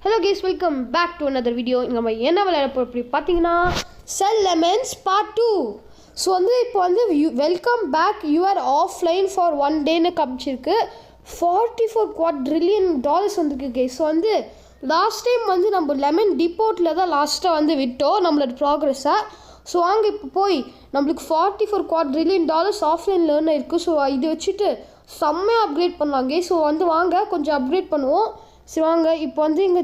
Hello guys, welcome back to another video. நம்ம என்ன விளையாட போறோம் அப்படி பார்த்தீங்கன்னா Sell Lemons Part 2. ஸோ இப்போ welcome back you're offline for 1 டேன்னு காமிச்சிருக்கு. $44 quadrillion வந்திருக்கு கைஸ். ஸோ லாஸ்ட் டைம் நம்ம லெமன் டிப்போட்டில் தான் லாஸ்ட்டாக விட்டோம் நம்மளோட ப்ராக்ரெஸ்ஸை. ஸோ வாங்க இப்போ போய் நம்மளுக்கு $44 quadrillion ஆஃப்லைன் லேர்ன் இருக்குது. ஸோ இது வச்சுட்டு செம்மையாக அப்கிரேட் பண்ணலாங்க. ஸோ வாங்க கொஞ்சம் அப்கிரேட் பண்ணுவோம். சரி வாங்க இப்போ இங்கே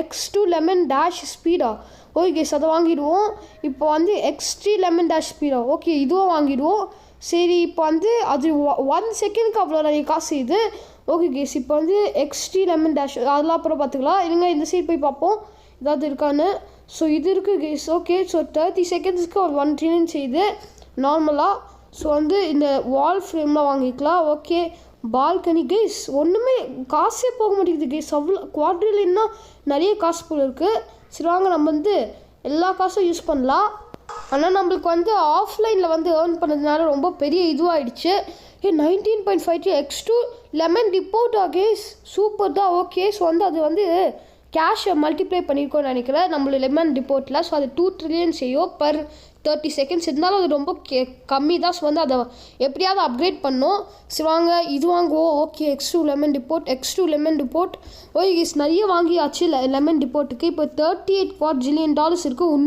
X2 lemon dash ஸ்பீடா ஓகே கேஸ் அதை வாங்கிடுவோம். இப்போ X3 lemon dash ஸ்பீடா ஓகே இதுவும் வாங்கிடுவோம். சரி இப்போ அது 1 செகண்டுக்கு அவ்வளோ நிறைய காசு இது. ஓகே கேஸ் இப்போ X3 lemon dash அதெல்லாம் அப்புறம் பார்த்துக்கலாம். இல்லைங்க இந்த சைடு போய் பார்ப்போம் ஏதாவது இருக்கான்னு. ஸோ இது இருக்குது கேஸ். ஓகே ஸோ 30 செகண்ட்ஸ்க்கு ஒரு 1 trillion செய்யுது நார்மலாக. ஸோ இந்த வால் ஃப்ரேம்லாம் வாங்கிக்கலாம். ஓகே பால்கனி கேஸ் ஒன்றுமே காசே போக மாட்டேங்குது கேஸ். அவ்வளோ குவாட்ரிலியன்னா நிறைய காசு போல் இருக்குது. சரி வாங்க நம்ம எல்லா காசும் யூஸ் பண்ணலாம். ஆனால் நம்மளுக்கு ஆஃப்லைனில் ஏர்ன் பண்ணதுனால ரொம்ப பெரிய இதுவாகிடுச்சு. 19.53 X2 லெமன் டிப்போட்டா கேஸ் சூப்பர் தான். ஓகே ஸோ அது கேஷை மல்டிப்ளை பண்ணியிருக்கோன்னு நினைக்கிறேன் நம்மளோட லெமன் டிப்போட்டில். ஸோ அது 2 trillion செய்யும் பர் 30 செகண்ட்ஸ். இருந்தாலும் அது ரொம்ப கம்மி தான். ஸோ அதை எப்படியாவது அப்கிரேட் பண்ணோம். சரி வாங்க இது வாங்குவோம். Okay X2 lemon டிப்போட் okay case நிறைய வாங்கியாச்சு லெமன் டிப்போட்டுக்கு. இப்போ $38 quadrillion இருக்குது.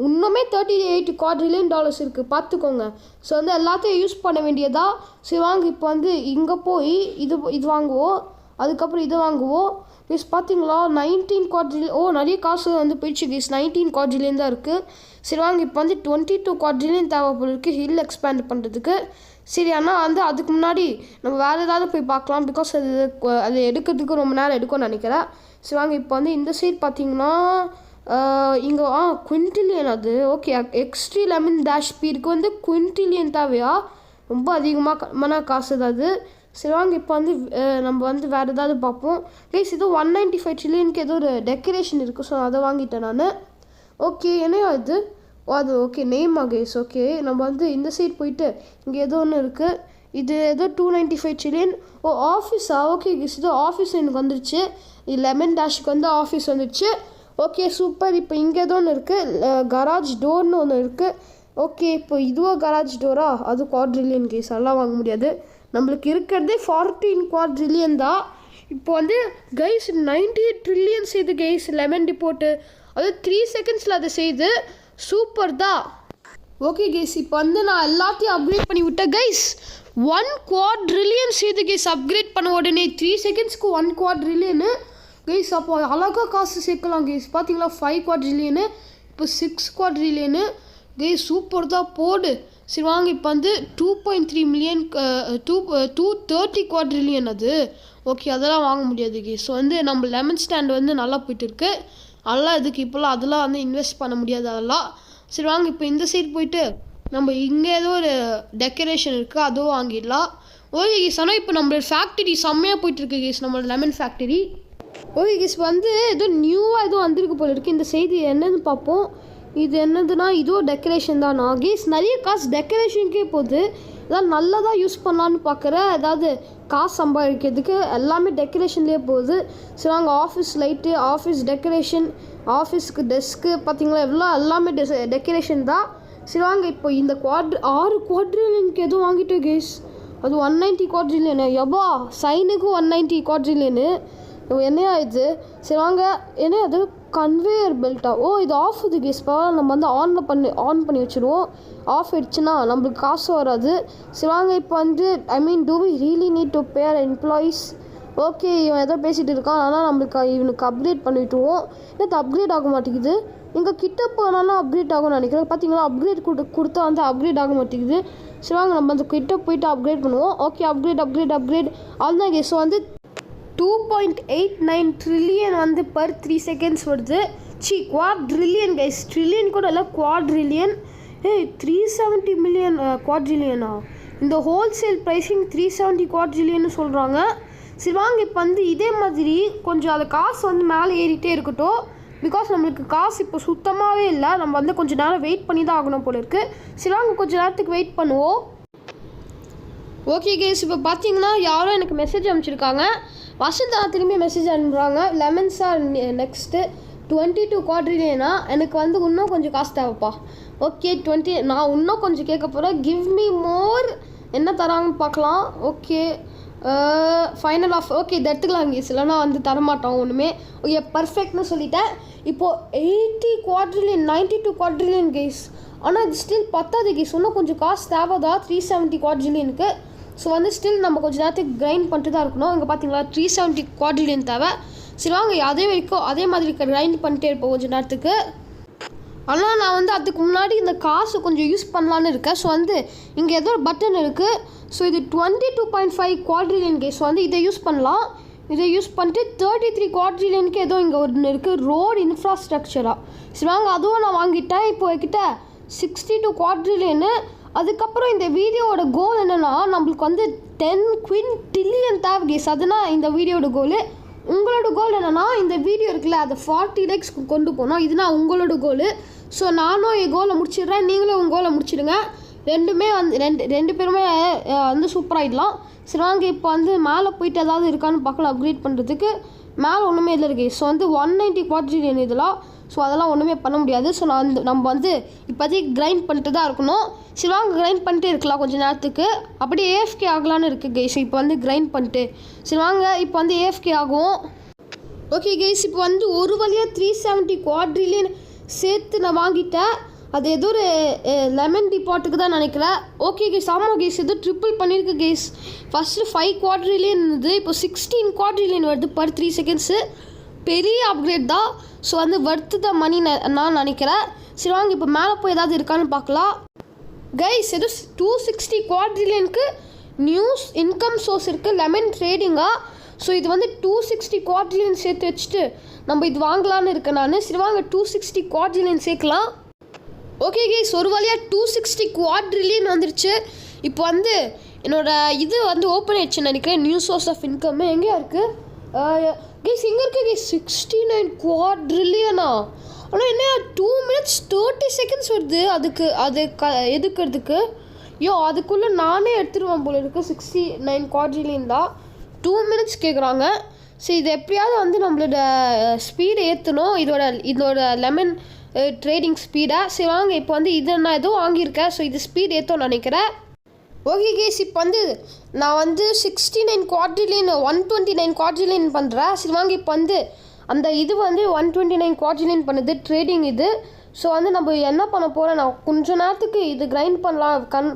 இன்னுமே $38 quadrillion இருக்குது பார்த்துக்கோங்க. ஸோ எல்லாத்தையும் யூஸ் பண்ண வேண்டியதா. சரி வாங்க இப்போ இங்கே போய் இது வாங்குவோம். அதுக்கப்புறம் இதை வாங்குவோம். கேஸ் பார்த்தீங்களா 19 quadrillion நிறைய காசு போயிடுச்சு கேஸ். 19 quadrillion தான் இருக்குது. சரி வாங்க இப்போ 22 quadrillion தேவைப்படுறதுக்கு ஹில் எக்ஸ்பேண்ட் பண்ணுறதுக்கு. சரி ஆனால் அதுக்கு முன்னாடி நம்ம வேறு ஏதாவது போய் பார்க்கலாம். பிகாஸ் அது எடுக்கிறதுக்கு ரொம்ப நேரம் எடுக்கும்னு நினைக்கிறேன். சரி வாங்க இப்போ இந்த சைடு பார்த்தீங்கன்னா இங்கே குவிண்டிலியன் அது ஓகே X3 lemon dash ஸ்பீடுக்கு குவிண்டிலியன் தேவையா ரொம்ப அதிகமாக காசு தான் அது. சரி வாங்க இப்போ நம்ம வேறு ஏதாவது பார்ப்போம் கைஸ். இது 195 trillion ஏதோ ஒரு டெக்கரேஷன் இருக்குது. ஸோ அதை வாங்கிட்டேன் நான். ஓகே என்னையா இது அது ஓகே நேமா கைஸ். ஓகே நம்ம இந்த சைடு போயிட்டு இங்கே ஏதோ ஒன்று இருக்குது. இது ஏதோ 295 trillion ஆஃபீஸா ஓகே கைஸ். இது ஆஃபீஸ் எனக்கு வந்துருச்சு. லெமன் டேஷுக்கு ஆஃபீஸ் வந்துருச்சு. Okay super. இப்போ இங்கே ஏதோ ஒன்று இருக்குது கராஜ் டோர்னு ஒன்று இருக்குது. ஓகே இப்போ இதுவோ கராஜ் டோரா அது quadrillion கைஸ் அதெல்லாம் வாங்க முடியாது. நம்மளுக்கு இருக்கிறதே 14 quadrillion தான். இப்போ கைஸ் 98 trillion செய்து கைஸ் லெமன் டிப்போட்டு. அது 3 செகண்ட்ஸில் அதை செய்து சூப்பர் தான். ஓகே கைஸ் இப்போ நான் எல்லாத்தையும் அப்கிரேட் பண்ணி விட்டேன் கைஸ். 1 quadrillion செய்து கைஸ் அப்கிரேட் பண்ண உடனே 3 செகண்ட்ஸ்க்கு 1 quadrillion கைஸ். அப்போ அழகாக காசு சேர்க்கலாம் கைஸ். பார்த்தீங்களா 5 quadrillion இப்போ 6 quadrillion கைஸ் சூப்பர் தான் போடு. சரி வாங்க இப்போ 2.3 million 230 quadrillion அது ஓகே அதெல்லாம் வாங்க முடியாது கைஸ். ஸோ நம்ம லெமன் ஸ்டாண்ட் நல்லா போயிட்டு இருக்கு. அதெல்லாம் இதுக்கு இப்போலாம் அதெல்லாம் இன்வெஸ்ட் பண்ண முடியாது அதெல்லாம். சரி வாங்க இப்போ இந்த சைடு போயிட்டு நம்ம இங்கே ஏதோ ஒரு டெக்கரேஷன் இருக்குது அதுவும் வாங்கிடலாம். ஓகே கைஸ் ஆனால் இப்போ நம்மளோட ஃபேக்ட்ரி செம்மையாக போயிட்டுருக்கு கைஸ் நம்மளோட லெமன் ஃபேக்ட்ரி. ஓகே கைஸ் ஏதோ நியூவாக ஏதோ வந்திருக்கு போல இருக்குது. இந்த செய்தி என்னன்னு பார்ப்போம். இது என்னதுன்னா இதுவும் டெக்கரேஷன் தானா கேஸ். நிறைய காசு டெக்கரேஷனுக்கே போகுது. ஏதாவது நல்லதாக யூஸ் பண்ணலான்னு பார்க்குறேன். ஏதாவது காசு சம்பாதிக்கிறதுக்கு எல்லாமே டெக்கரேஷன்லேயே போகுது. சரி வாங்க ஆஃபீஸ் லைட்டு ஆஃபீஸ் டெக்கரேஷன் ஆஃபீஸுக்கு டெஸ்க்கு பார்த்தீங்களா எல்லாமே டெக்கரேஷன் தான். சரி வாங்க இப்போ இந்த 6 quadrillion எதுவும் வாங்கிட்டு கேஸ். அது 190 quadrillion எவ்வா சைனுக்கு 190 quadrillion என்னையா இது. சரி வாங்க என்ன அது கன்வேயர் பெல்ட்டா இது ஆஃப் இது கேஸ். நம்ம ஆன் பண்ணி வச்சுருவோம். ஆஃப் ஆயிடுச்சுன்னா நம்மளுக்கு காசு வராது. சரி வாங்க இப்போ do we really need to pay employees. Okay இவன் ஏதோ பேசிகிட்டு இருக்கான். ஆனால் நம்மளுக்கு இவனுக்கு அப்கிரேட் பண்ணிவிட்டுருவோம். இது அப்கிரேட் ஆக மாட்டேங்குது. இங்கே கிட்ட போனாலும் அப்கிரேட் ஆகும்னு நினைக்கிறேன். பார்த்தீங்களா அப்கிரேட் கொடுத்தா அப்கிரேட் ஆக மாட்டேங்குது. சரி வாங்க நம்ம கிட்ட போயிட்டு அப்கிரேட் பண்ணுவோம். ஓகே அப்கிரேட் அதுதான் கேஸ். 2.89 trillion பர் 3 செகண்ட்ஸ் வருது. quadrillion guys. ட்ரில்லியன் கூட இல்லை quadrillion. 370 million quadrillion இந்த ஹோல்சேல் ப்ரைஸிங் 370 quadrillion சொல்கிறாங்க. சரி வாங்க இப்போ இதே மாதிரி கொஞ்சம் அது காசு மேலே ஏறிட்டே இருக்கட்டும். பிகாஸ் நம்மளுக்கு காசு இப்போ சுத்தமாகவே இல்லை. நம்ம கொஞ்சம் நேரம் வெயிட் பண்ணி தான் ஆகணும் போல இருக்குது. சரி வாங்க கொஞ்சம் நேரத்துக்கு வெயிட் பண்ணுவோம். ஓகே கேஸ் இப்போ பார்த்தீங்கன்னா யாரும் எனக்கு மெசேஜ் அனுப்பிச்சிருக்காங்க. வசந்தா திரும்பி மெசேஜ் அனுப்புகிறாங்க. லெமன்ஸ் ஆர் நெக்ஸ்ட்டு 22 குவாட்ரிலியனா எனக்கு வந்து இன்னும் கொஞ்சம் காசு தேவைப்பா. ஓகே 20 நான் இன்னும் கொஞ்சம் கேட்க போகிறேன். Give me more. என்ன தராங்கன்னு பார்க்கலாம். Okay final of. ஓகே இதை எடுத்துக்கலாம் கேஸ், இல்லைனா வந்து தரமாட்டோம் ஒன்றுமே. ஓகே பர்ஃபெக்ட்னு சொல்லிட்டேன். இப்போது 80 குவாட்ரிலியன் 92 குவாட்ரிலியன் கேஸ். ஆனால் இது ஸ்டில் பத்தாது கேஸ், இன்னும் கொஞ்சம் காசு தேவைதா 370 குவாட்ரிலியனுக்கு. ஸோ வந்து ஸ்டில் நம்ம கொஞ்சம் நேரத்துக்கு கிரைண்ட் பண்ணிட்டு தான் இருக்கணும். இங்கே பார்த்தீங்களா 370 குவாட்ரிலியன் தேவை. சரி வாங்க அதே வரைக்கும் அதே மாதிரி கிரைண்ட் பண்ணிட்டே இருப்போம் கொஞ்சம் நேரத்துக்கு. ஆனால் நான் வந்து அதுக்கு முன்னாடி இந்த காசு கொஞ்சம் யூஸ் பண்ணலான்னு இருக்கேன். ஸோ வந்து இங்கே ஏதோ ஒரு பட்டன் இருக்குது. ஸோ இது 22.5 குவாட்ரிலியன் கேஸ். ஸோ வந்து இதை யூஸ் பண்ணலாம். இதை யூஸ் பண்ணிட்டு 33 குவாட்ரிலியனுக்கு ஏதோ இங்கே ஒன்று இருக்குது, ரோடு இன்ஃப்ராஸ்ட்ரக்சராக. சரி வாங்க அதுவும் நான் வாங்கிட்டேன். இப்போ கிட்ட 62 குவாட்ரிலியனு. அதுக்கப்புறம் இந்த வீடியோவோட கோல் என்னென்னா நம்மளுக்கு வந்து 10 quintillion தேவை கேஸ். அதுதான் இந்த வீடியோட கோலு. உங்களோட கோல் என்னென்னா இந்த வீடியோ இருக்குல்ல அதை 40 லைக்ஸ்க்கு கொண்டு போனோம். இதுதான் உங்களோட கோலு. ஸோ நானும் என் கோலை முடிச்சிடுறேன், நீங்களும் உங்கள் கோலை முடிச்சிடுங்க. ரெண்டுமே வந்து ரெண்டு பேருமே வந்து சூப்பராகிடலாம். சரி வாங்க இப்போ வந்து மேலே போயிட்டு ஏதாவது இருக்கான்னு பார்க்கலாம் அப்கிரேட் பண்ணுறதுக்கு. மேலே ஒன்றுமே இல்லை இருக்கு. ஸோ வந்து 190 குவாட்ரிலியன் இதெல்லாம். ஸோ அதெல்லாம் ஒன்றுமே பண்ண முடியாது. ஸோ நம்ம வந்து இப்போதைக்கு கிரைண்ட் பண்ணிட்டு தான் இருக்கணும். சரி வாங்க கிரைண்ட் பண்ணிட்டே இருக்கலாம் கொஞ்சம் நேரத்துக்கு. அப்படியே ஏஎஃப்கே ஆகலான்னு இருக்குது கைஸ். இப்போ வந்து கிரைண்ட் பண்ணிட்டு சரி வாங்க இப்போ வந்து ஏஎஃப்கே ஆகும். ஓகே கைஸ் இப்போ வந்து ஒரு வழியாக 370 குவாட்ரிலியன் சேர்த்து நான் வாங்கிட்டேன். அது ஏதோ ஒரு லெமன் டிபாட்டுக்கு தான் நினைக்கிறேன். ஓகே கேஸ் ஆமாம் கேஸ் ஏதோ ட்ரிப்பிள் பண்ணியிருக்கு கேஸ். ஃபஸ்ட்டு 5 குவாட்ரிலியன் இருந்தது, இப்போ 16 குவாட்ரிலியன் வருது பர் 3 செகண்ட்ஸு. பெரிய அப்கிரேட் தான். ஸோ வந்து வர்த்து த மணி நான் நினைக்கிறேன். சரி வாங்க இப்போ மேலே போய் ஏதாவது இருக்கான்னு பார்க்கலாம். கைஸ் ஏதோ 260 குவாட்ரிலியனுக்கு நியூஸ் இன்கம் சோர்ஸ் இருக்குது லெமன் ட்ரேடிங்காக. ஸோ இது வந்து 260 குவாட்ரிலியன் சேர்த்து வச்சுட்டு நம்ம இது வாங்கலான்னு இருக்கேன் நான். சரி வாங்க 260 குவாட்ரிலியன் சேர்க்கலாம். ஓகே கைஸ் ஒரு வழியாக 260 குவாட்ரிலியன் வந்துருச்சு. இப்போ வந்து என்னோடய இது வந்து ஓப்பன் ஆயிடுச்சுன்னு நினைக்கிறேன். நியூ சோர்ஸ் ஆஃப் இன்கம் எங்கேயா இருக்குது கைஸ்? இங்கே இருக்குது கைஸ் 69 குவாட்ரிலியனா. ஆனால் என்ன 2 minutes 30 seconds வருது அதுக்கு எதுக்கிறதுக்கு. அதுக்குள்ளே நானே எடுத்துருவேன் போல இருக்குது. 69 குவாட்ரிலியன் தான் 2 minutes கேட்குறாங்க. சரி இது எப்படியாவது வந்து நம்மளோட ஸ்பீடை ஏற்றணும், இதோட லெமன் ட்ரேடிங் ஸ்பீடை. சரி வாங்க இப்போ வந்து இதை நான் எதுவும் வாங்கியிருக்கேன். ஸோ இது ஸ்பீட் ஏற்றோன்னு நினைக்கிறேன். ஓகே கேஸ் இப்போ வந்து நான் வந்து 69 குவாட்ரிலியன் 129 குவாட்ரிலியன் பண்ணுறேன். சரி வாங்க இப்போ வந்து அந்த இது வந்து 129 குவாட்ரிலியன் பண்ணுது ட்ரேடிங் இது. ஸோ வந்து நம்ம என்ன பண்ண போகிறேன், நான் கொஞ்சம் நேரத்துக்கு இது கிரைண்ட்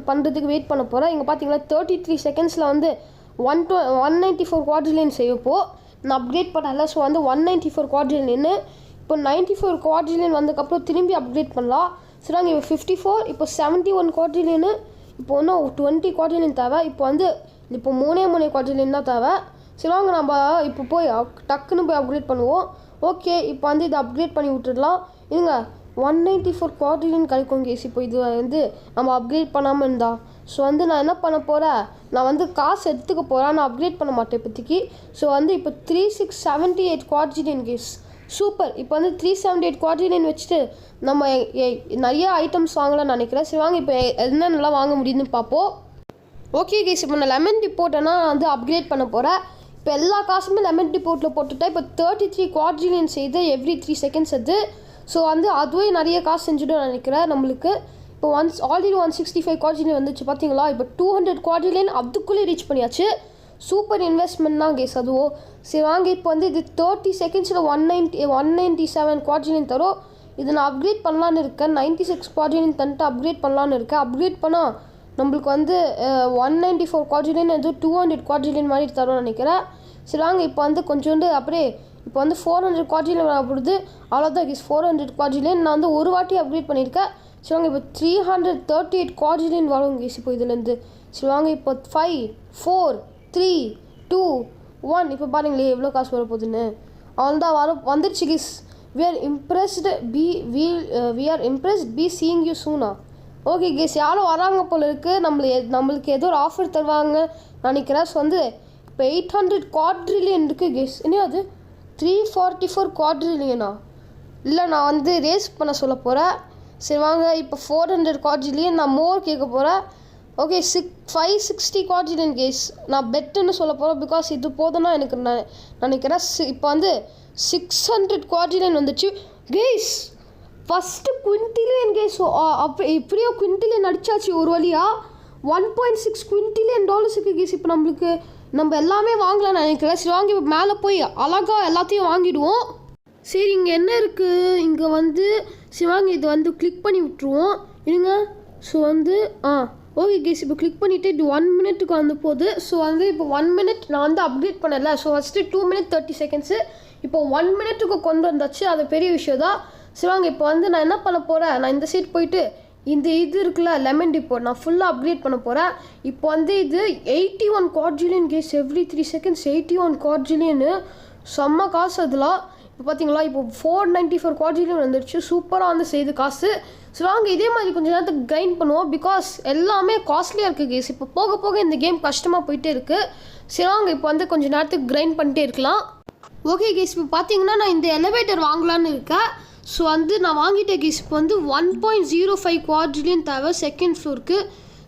பண்ணுறதுக்கு வெயிட் பண்ண போகிறேன். இங்கே பார்த்தீங்களா 33 செகண்ட்ஸில் வந்து 194 குவாட்ரிலியன் செய்யப்போ நான் அப்கிரேட் பண்ணல. ஸோ வந்து 194 குவாட்ரிலியன். இப்போ 94 குவாட்ரிலியன் வந்ததுக்கப்புறம் திரும்பி அப்கிரேட் பண்ணலாம். சரி வாங்க இப்போ 54 இப்போ 71 குவாட்ரிலியனு. இப்போ இன்னும் 20 குவாட்ரிலியன் தேவை. இப்போ வந்து இப்போ 3 குவாட்ரிலியன் தான் தேவை. சரி வாங்க நம்ம இப்போ போய் டக்குன்னு போய் அப்கிரேட் பண்ணுவோம். ஓகே இப்போ வந்து இதை அப்கிரேட் பண்ணி விட்டுடலாம். இதுங்க 194 குவாட்ரிலியன் கிடைக்கும் கேஸ். இப்போ இது வந்து நம்ம அப்கிரேட் பண்ணாமல் இருந்தா. ஸோ வந்து நான் என்ன பண்ண போகிறேன், நான் வந்து காசு எடுத்துக்க போகிறேன், நான் அப்கிரேட் பண்ண மாட்டேன் இப்போதைக்கு. ஸோ வந்து இப்போ 3678 குவாட்ரிலியன் கேஸ் சூப்பர். இப்போ வந்து 378 குவாட்ரிலியன் வச்சுட்டு நம்ம நிறைய ஐட்டம்ஸ் வாங்கலாம்னு நினைக்கிறேன். சரி வாங்க இப்போ என்னென்னலாம் வாங்க முடியுதுன்னு பார்ப்போம். ஓகே கேஸ் இப்போ நான் லெமன் டிப்போட்டனா வந்து அப்கிரேட் பண்ண போகிறேன். இப்போ எல்லா காசுமே லெமன் டிப்போட்டில் போட்டுட்டேன். இப்போ 33 குவாட்ரிலியன் செய்து எவ்ரி 3 செகண்ட்ஸ் அது. ஸோ வந்து அதுவே நிறைய காசு செஞ்சுட்டு நினைக்கிறேன் நம்மளுக்கு. இப்போ ஆல்ரெடி 165 குவாட்ரிலியன் வந்துச்சு பார்த்தீங்களா. இப்போ 200 குவாட்ரிலியன் அதுக்குள்ளே ரீச் பண்ணியாச்சு. சூப்பர் இன்வெஸ்ட்மெண்ட் தான் கேஸ் அதுவும். சரி வாங்க இப்போ வந்து இது 30 செகண்ட்ஸில் 197 குவாட்ரிலியன் தரும். இது நான் அப்கிரேட் பண்ணலான்னு இருக்கேன். 96 குவாட்ரிலியன் தந்துட்டு அப்கிரேட் பண்ணலான்னு இருக்கேன். அப்கிரேட் பண்ணால் நம்மளுக்கு வந்து 194 குவாட்ரிலியன் எதுவும் 200 குவாட்ரிலியன் மாதிரி தரும்னு நினைக்கிறேன். சரி வாங்க இப்போ வந்து கொஞ்சோண்டு அப்படியே இப்போ வந்து 400 குவாட்ரிலியன் வரப்படுது. அவ்வளோதான் கேஸ் 400 குவாட்ரிலியன் நான் வந்து ஒரு வாட்டி அப்கிரேட் பண்ணியிருக்கேன். சரி வாங்க இப்போ 338 குவாட்ரிலியன் வரும் கேஸ் இப்போ இதுலேருந்து. சரி வாங்க இப்போ 5 4 3 2 1 இப்போ பாருங்களே எவ்வளோ காசு வர போகுதுன்னு. அவ்வளோதான் வந்துருச்சு guys. we are impressed be seeing you soon. Okay guys யாரும் வராங்க போல இருக்குது. நம்மளுக்கு ஏதோ ஒரு ஆஃபர் தருவாங்க நினைக்கிறேன். ஸோ வந்து இப்போ 800 குவாட்ரிலியன் இருக்குது கேஸ். என்ன அது 344 குவாட்ரிலியனா? இல்லை நான் வந்து ரேஸ் பண்ண சொல்ல போகிறேன். சரி வாங்க இப்போ 400 குவாட்ரிலியன் நான் மோர் கேட்க போகிறேன். ஓகே 560 குவாட்ரிலியன் கேஸ் நான் பெட்டுன்னு சொல்ல போகிறேன். பிகாஸ் இது போதும்னா எனக்கு நான் நினைக்கிறேன். இப்போ வந்து 600 குவாட்ரிலியன் வந்துச்சு கேஸ். ஃபஸ்ட்டு குவிண்டிலியன் கேஸ் அப்போ இப்படியோ குவிண்டிலியன் அடிச்சாச்சு ஒரு வழியாக. 1.6 குவிண்டிலியன் டாலர்ஸுக்கு கேஸ். இப்போ நம்மளுக்கு நம்ம எல்லாமே வாங்கலாம்னு நினைக்கிறேன். சரி வாங்கி இப்போ மேலே போய் அழகாக எல்லாத்தையும் வாங்கிடுவோம். சரி இங்கே என்ன இருக்குது, இங்கே வந்து சரி வாங்க இது வந்து கிளிக் பண்ணி விட்ருவோம் இருங்க. ஸோ வந்து ஓகே கேஸ் இப்போ கிளிக் பண்ணிவிட்டு இது 1 மினிட்டுக்கு வந்து போகுது. ஸோ வந்து இப்போ 1 மினிட் நான் வந்து அப்டேட் பண்ணல. ஸோ ஃபஸ்ட்டு 2 மினிட் 30 செகண்ட்ஸு இப்போ 1 மினிட்டுக்கு கொண்டு வந்தாச்சு. அது பெரிய விஷயம் தான். சரி வாங்க இப்போ வந்து நான் என்ன பண்ண போகிறேன், நான் இந்த சைட் போயிட்டு இந்த இது இருக்குல்ல லெமன் டிப்போ நான் ஃபுல்லாக அப்கிரேட் பண்ண போகிறேன். இப்போ வந்து இது 81 குவாட்ரிலியன் கேஸ். எவ்ரி 3 செகண்ட்ஸ் 81 குவாட்ரிலியனு செம்ம காசு அதெல்லாம். இப்போ பார்த்தீங்களா இப்போ 494 குவாட்ரிலியன் வந்துடுச்சு. சூப்பராக வந்து செய்து காசு. ஸோ வாங்க இதே மாதிரி கொஞ்சம் நேரத்துக்கு கிரைண்ட் பண்ணுவோம். பிகாஸ் எல்லாமே காஸ்ட்லியாக இருக்குது கேஸ். இப்போ போக போக இந்த கேம் கஷ்டமாக போயிட்டே இருக்குது. சரி வாங்க இப்போ வந்து கொஞ்சம் நேரத்துக்கு கிரைண்ட் பண்ணிட்டே இருக்கலாம். ஓகே கேஸ் இப்போ பார்த்தீங்கன்னா நான் இந்த எலிவேட்டர் வாங்கலான்னு இருக்கேன். ஸோ வந்து நான் வாங்கிட்டேன் கேஸ். இப்போ வந்து 1.05 குவாட்ரிலியன் தேவை செகண்ட் ஃப்ளோருக்கு.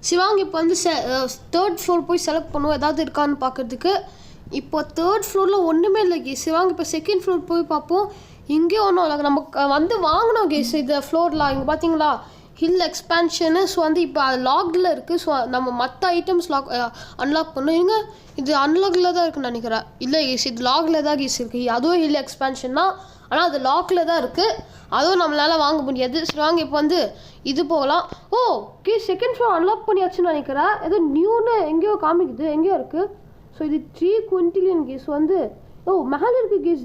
சிவாங்க இப்போ வந்து தேர்ட் ஃப்ளோர் போய் செலக்ட் பண்ணுவோம் ஏதாவது இருக்கான்னு பார்க்குறதுக்கு. இப்போ தேர்ட் ஃப்ளோரில் ஒன்றுமே இல்லை கேஸ். சிவாங்க இப்போ செகண்ட் ஃப்ளோர் போய் பார்ப்போம். இங்கே ஒன்றும் இல்லை. நம்ம வந்து வாங்கினோம் கேஸ் இந்த ஃப்ளோரில். இங்கே பார்த்தீங்களா ஹில் எக்ஸ்பேன்ஷனு. ஸோ வந்து இப்போ அது லாக்டில் இருக்குது. ஸோ நம்ம மற்ற ஐட்டம்ஸ் அன்லாக் பண்ணோம். இங்கே இது அன்லாக்டில் தான் இருக்குன்னு நினைக்கிறேன். இல்லை கேஸ் இது லாகில் தான் கேஸ் இருக்குது. அதுவும் ஹில் எக்ஸ்பேன்ஷன் தான், ஆனால் அது லாக்கில் தான் இருக்குது. அதுவும் நம்மளால் வாங்க முடியாது. சரி வாங்க இப்போ வந்து இது போகலாம். கேஸ் செகண்ட் ஃப்ளோர் அன்லாக் பண்ணியாச்சுன்னு நினைக்கிறேன். ஏதோ நியூன்னு எங்கேயோ காமிக்குது, எங்கேயோ இருக்குது. ஸோ இது 3 குவிண்டிலியன் கேஸ் வந்து மேலே இருக்குது கேஸ்.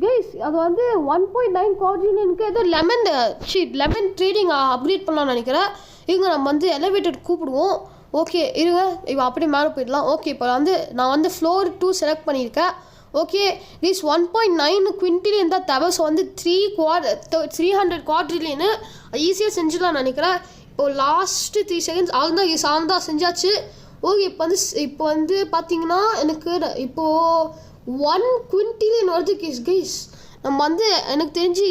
கேஸ் அது வந்து 1.9 குவாட்ரிலியனுக்கு ஏதோ லெமன் ட்ரேடிங் அப்கிரேட் பண்ணலாம்னு நினைக்கிறேன். இவங்க நம்ம வந்து எலிவேட்டர் கூப்பிடுவோம். ஓகே இருங்க இப்போ அப்படியே மேலே போயிடலாம். ஓகே இப்போ வந்து நான் வந்து ஃப்ளோர் 2 செலக்ட் பண்ணியிருக்கேன். ஓகே கேஸ் 1.9 குவிண்டிலியன் தான் தேவை. ஸோ வந்து 300 குவாட்ரிலியனு ஈஸியாக செஞ்சிடலாம்னு நினைக்கிறேன். இப்போது லாஸ்ட்டு 3 செகண்ட்ஸ் அவ்வளோதான் கேஸ். தான் செஞ்சாச்சு. ஓகே இப்போ வந்து பார்த்தீங்கன்னா எனக்கு இப்போது 1 குவிண்டிலியன் வருது கேஸ். கேஸ் நம்ம வந்து எனக்கு தெரிஞ்சு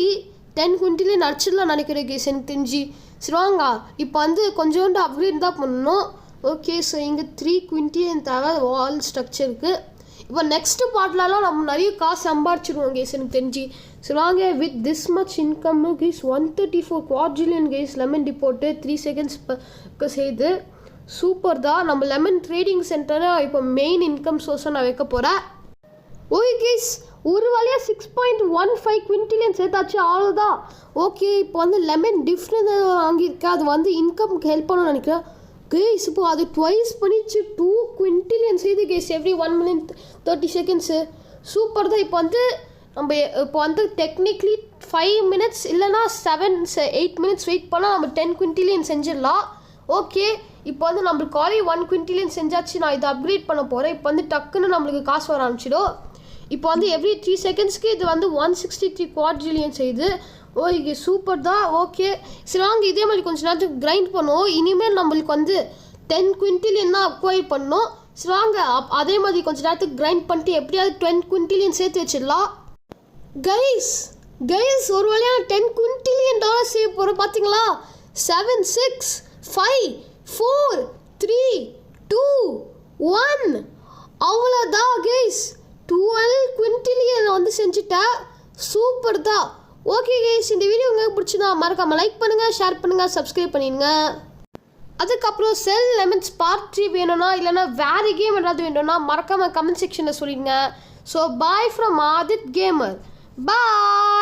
10 குவிண்டிலியன் அடிச்சிடலாம் நினைக்கிறேன் கேஸ் எனக்கு தெரிஞ்சு. சரி வாங்க இப்போ வந்து கொஞ்சோண்டு அப்கிரேட் தான் பண்ணணும். ஓகே ஸோ இங்கே 3 குவிண்டிலியன் தேவை வால் ஸ்ட்ரக்சருக்கு. இப்போ நெக்ஸ்ட் பார்ட்லலாம் நம்ம நிறைய காசு சம்பாரிச்சிடுவோம் கேஸ் எனக்கு தெரிஞ்சு. சொல்லுவாங்க with this much income case 134 quadrillion case lemon டிப்போட்டு 3 செகண்ட்ஸ் செய்து சூப்பர் தான். நம்ம லெமன் ட்ரேடிங் சென்டரை இப்போ மெயின் இன்கம் சோர்ஸை நான் வைக்க போகிறேன். ஓகே கேஸ் ஒரு வழியாக 6.15 குவிண்டிலியன் சேர்த்தாச்சு அவ்வளோதான். ஓகே இப்போ வந்து லெமன் டிஃப்ரெண்ட் வாங்கியிருக்கேன். அது வந்து இன்கம்க்கு ஹெல்ப் பண்ணணும்னு நினைக்கிறேன் கேஸ். இப்போ அது ட்வைஸ் பண்ணிச்சு 2 குவிண்டிலியன் செய்து guys every 1 minute 30 seconds super தான். இப்போ வந்து நம்ம இப்போ வந்து டெக்னிக்லி 5 மினிட்ஸ் இல்லைனா 7-8 மினிட்ஸ் வெயிட் பண்ணால் நம்ம 10 குவிண்டிலியன் செஞ்சிடலாம். ஓகே இப்போ வந்து நம்மளுக்கு ஆல்ரெடி 1 குவிண்டிலியன் செஞ்சாச்சு. நான் இதை அப்கிரேட் பண்ண போகிறேன். இப்போ வந்து டக்குன்னு நம்மளுக்கு காசு வர ஆரம்பிச்சிடும். இப்போ வந்து எவ்ரி 3 செகண்ட்ஸ்க்கு இது வந்து 163 குவாட்ரிலியன் செய்யுது. ஓகே சூப்பர் தான். ஓகே சரி வாங்க இதே மாதிரி கொஞ்சம் நேரத்துக்கு கிரைண்ட் பண்ணுவோம். இனிமேல் நம்மளுக்கு வந்து 10 குவிண்டிலியன் தான் அக்வயர் பண்ணணும். சரி வாங்க அதே மாதிரி கொஞ்சம் நேரத்துக்கு கிரைண்ட் பண்ணிட்டு எப்படியாவது 10 குவிண்டிலியன் சேர்த்து வச்சிடலாம். கைஸ் ஒரு வழியாக 10 குவிண்டிலியன் டாலர் சேவ் போகிறோம் பார்த்தீங்களா. 7 6 5 4 3 2 1 அவ்வளோதான் கைஸ். 12 குவிண்டிலியன் வந்து செஞ்சுட்டேன். சூப்பர் தான். ஓகே கைஸ் இந்த வீடியோ உங்களுக்கு பிடிச்சிருந்தா மறக்காமல் லைக் பண்ணுங்கள், ஷேர் பண்ணுங்கள், சப்ஸ்கிரைப் பண்ணிடுங்க. அதுக்கப்புறம் செல் லெமன்ஸ் பார்ட் 3 வேணும்னா இல்லைனா வேறு கேம் ஏதாவது வேணும்னா மறக்காமல் கமெண்ட் செக்ஷனில் சொல்லிடுங்க. So bye from Aadith gamer. Bye.